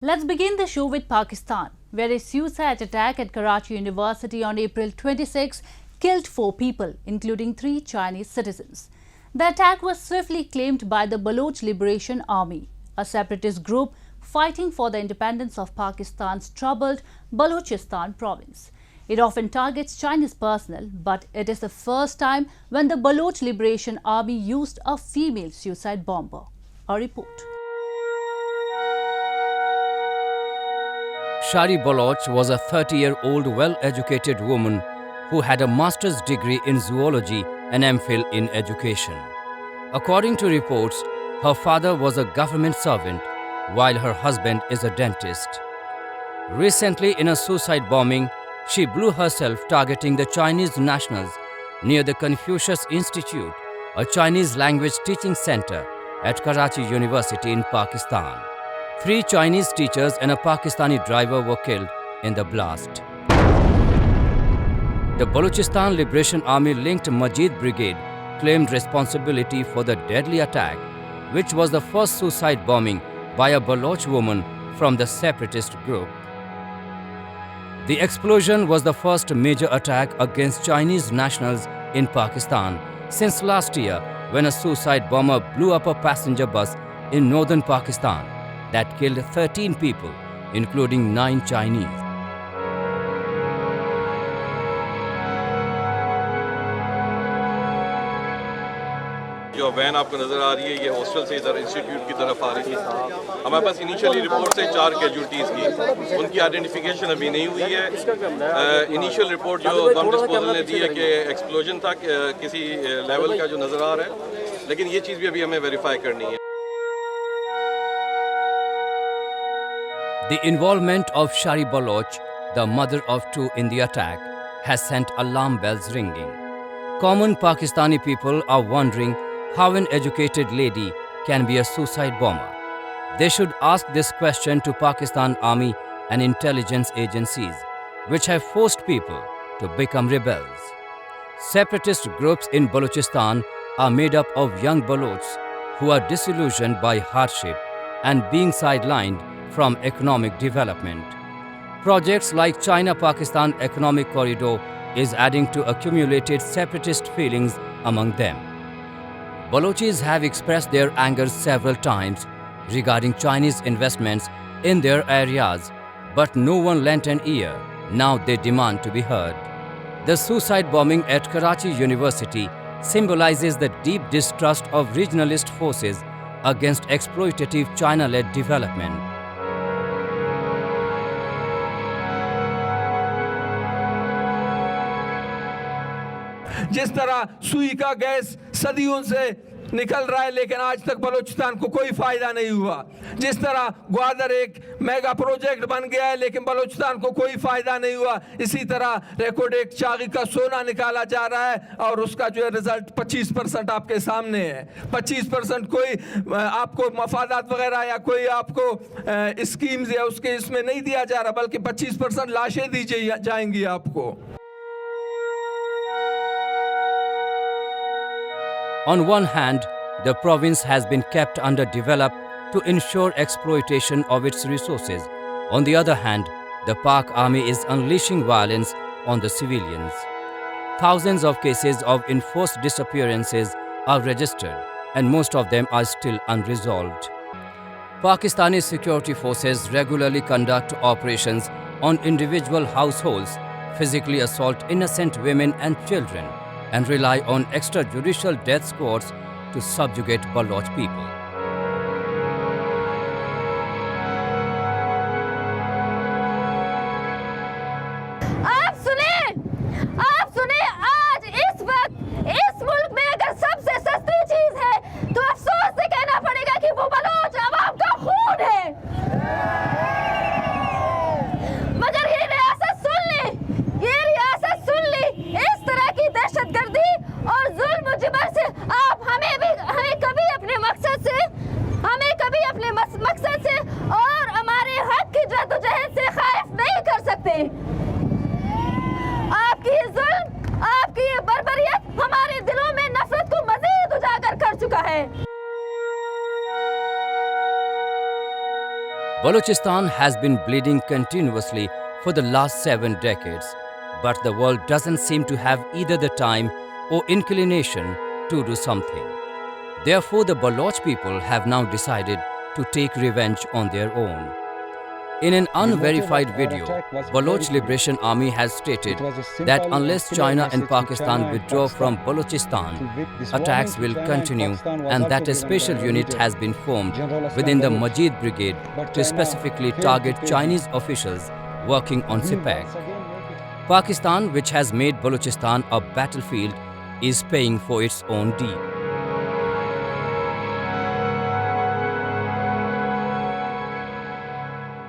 Let's begin the show with Pakistan, where a suicide attack at Karachi University on April 26 killed 4 people, including 3 Chinese citizens. The attack was swiftly claimed by the Baloch Liberation Army, a separatist group fighting for the independence of Pakistan's troubled Balochistan province. It often targets Chinese personnel, but it is the first time when the Baloch Liberation Army used a female suicide bomber. A report. Shari Baloch was a 30-year-old well-educated woman who had a master's degree in zoology and MPhil in education. According to reports, her father was a government servant while her husband is a dentist. Recently, in a suicide bombing, she blew herself targeting the Chinese nationals near the Confucius Institute, a Chinese language teaching center at Karachi University in Pakistan. 3 Chinese teachers and a Pakistani driver were killed in the blast. The Balochistan Liberation Army linked Majid Brigade claimed responsibility for the deadly attack, which was the first suicide bombing by a Baloch woman from the separatist group. The explosion was the first major attack against Chinese nationals in Pakistan since last year, when a suicide bomber blew up a passenger bus in northern Pakistan that killed 13 people, including 9 Chinese. जो van आपको नज़र आ रही है, ये hostel से इधर institute की तरफ आ रही है। हमारे पास इनिशियली रिपोर्ट से 4 कैजुअल्टीज़ की, उनकी आइडेंटिफिकेशन अभी नहीं हुई है। इनिशियल रिपोर्ट जो बम डिस्पोजल ने दी है कि एक्सप्लोजन था किसी लेवल का जो नज़र आ रहा है, लेकिन ये चीज़ भी अभी हमें वेरीफाई करनी है। The involvement of Shari Baloch, the mother of 2 in the attack, has sent alarm bells ringing. Common Pakistani people are wondering how an educated lady can be a suicide bomber. They should ask this question to Pakistan Army and intelligence agencies, which have forced people to become rebels. Separatist groups in Balochistan are made up of young Balochs who are disillusioned by hardship and being sidelined from economic development. Projects like China-Pakistan Economic Corridor is adding to accumulated separatist feelings among them. Balochis have expressed their anger several times regarding Chinese investments in their areas, but no one lent an ear. Now they demand to be heard. The suicide bombing at Karachi University symbolizes the deep distrust of regionalist forces against exploitative China-led development. जिस तरह सुई का gas सदियों से निकल रहा है, लेकिन आज तक बलूचिस्तान को कोई फायदा नहीं हुआ। जिस तरह ग्वादर एक मेगा प्रोजेक्ट बन गया है, लेकिन बलूचिस्तान को कोई फायदा नहीं हुआ, इसी तरह रेकॉर्ड एक चागी का सोना निकाला जा रहा है और उसका जो है रिजल्ट 25% आपके सामने है। 25% कोई आपको मफादात वगैरह या कोई आपको स्कीम्स या उसके इसमें नहीं दिया जा रहा, बल्कि 25% लाशें दी जाएंगी आपको। On one hand, the province has been kept underdeveloped to ensure exploitation of its resources. On the other hand, the Pak Army is unleashing violence on the civilians. Thousands of cases of enforced disappearances are registered, and most of them are still unresolved. Pakistani security forces regularly conduct operations on individual households, physically assault innocent women and children, and rely on extrajudicial death squads to subjugate Baloch people. आप सुने आज इस वक्त इस मुल्क में अगर सबसे सस्ती चीज है तो अफसोस से कहना पड़ेगा कि वो बलोच अवाम का खून है। मगर ये रियासत सुन ले, इस तरह की दहशतगर्दी और जुल्म जबर से आप हमें कभी अपने मकसद से Balochistan has been bleeding continuously for the last 7 decades, but the world doesn't seem to have either the time or inclination to do something. Therefore, the Baloch people have now decided to take revenge on their own. In an unverified video, Baloch Liberation Army has stated that unless China and Pakistan withdraw from Balochistan, attacks will continue and that a special unit has been formed within the Majid Brigade to specifically target Chinese officials working on CPEC. Pakistan, which has made Balochistan a battlefield, is paying for its own deed.